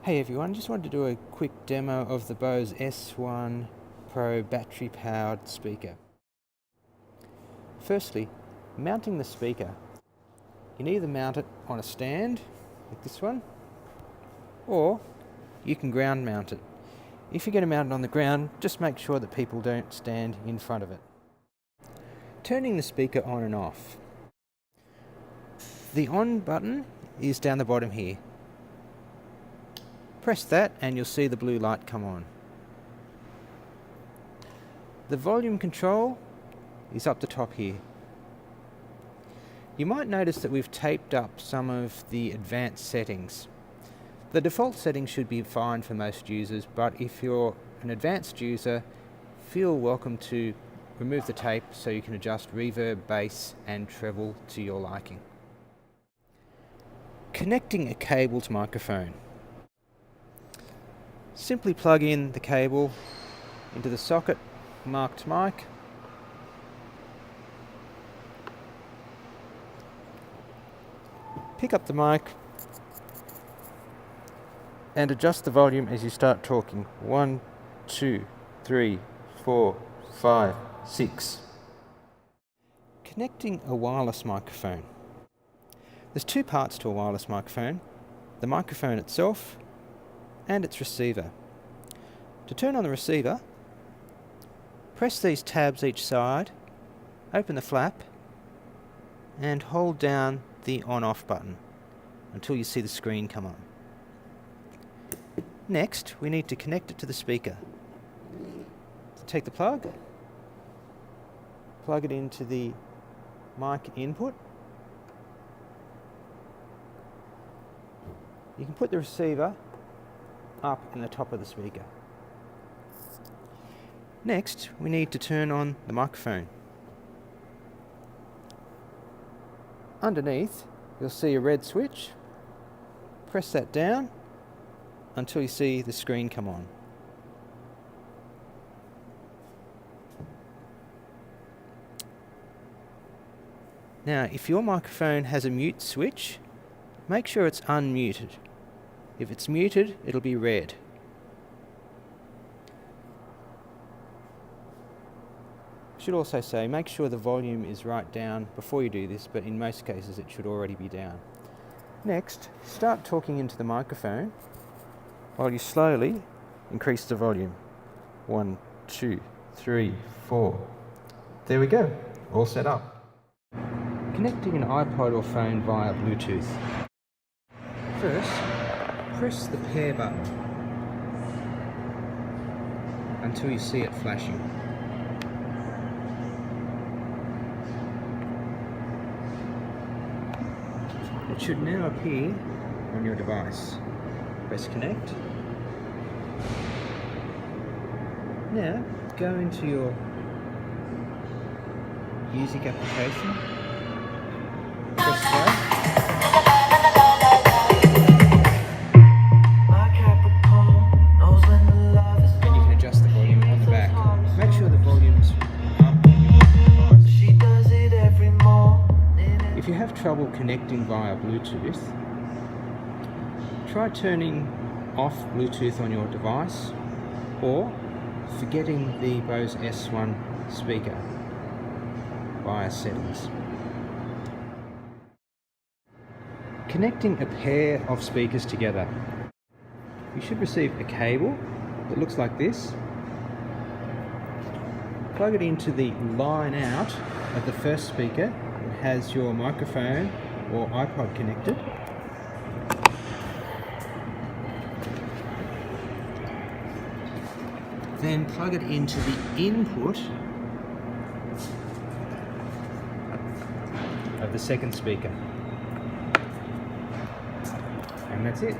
Hey everyone, just wanted to do a quick demo of the Bose S1 Pro battery powered speaker. Firstly, mounting the speaker. You can either mount it on a stand, like this one, or you can ground mount it. If you're going to mount it on the ground, just make sure that people don't stand in front of it. Turning the speaker on and off. The on button is down the bottom here. Press that and you'll see the blue light come on. The volume control is up the top here. You might notice that we've taped up some of the advanced settings. The default settings should be fine for most users, but if you're an advanced user, feel welcome to remove the tape so you can adjust reverb, bass and treble to your liking. Connecting a cable to microphone. Simply plug in the cable into the socket marked mic. Pick up the mic and adjust the volume as you start talking. 1, 2, 3, 4, 5, 6. Connecting a wireless microphone. There's two parts to a wireless microphone: the microphone itself and its receiver. To turn on the receiver, press these tabs each side, open the flap and hold down the on-off button until you see the screen come on. Next, we need to connect it to the speaker. So take the plug it into the mic input. You can put the receiver up in the top of the speaker. Next, we need to turn on the microphone. Underneath, you'll see a red switch. Press that down until you see the screen come on. Now, if your microphone has a mute switch, make sure it's unmuted. If it's muted, it'll be red. I should also say, make sure the volume is right down before you do this, but in most cases it should already be down. Next, start talking into the microphone while you slowly increase the volume. 1, 2, 3, 4. There we go, all set up. Connecting an iPod or phone via Bluetooth. First, press the pair button until you see it flashing. It should now appear on your device. Press connect. Now go into your music application. Press play. If you have trouble connecting via Bluetooth, try turning off Bluetooth on your device or forgetting the Bose S1 speaker via settings. Connecting a pair of speakers together. You should receive a cable that looks like this. Plug it into the line out of the first speaker. It has your microphone or iPod connected. Then plug it into the input of the second speaker. And that's it.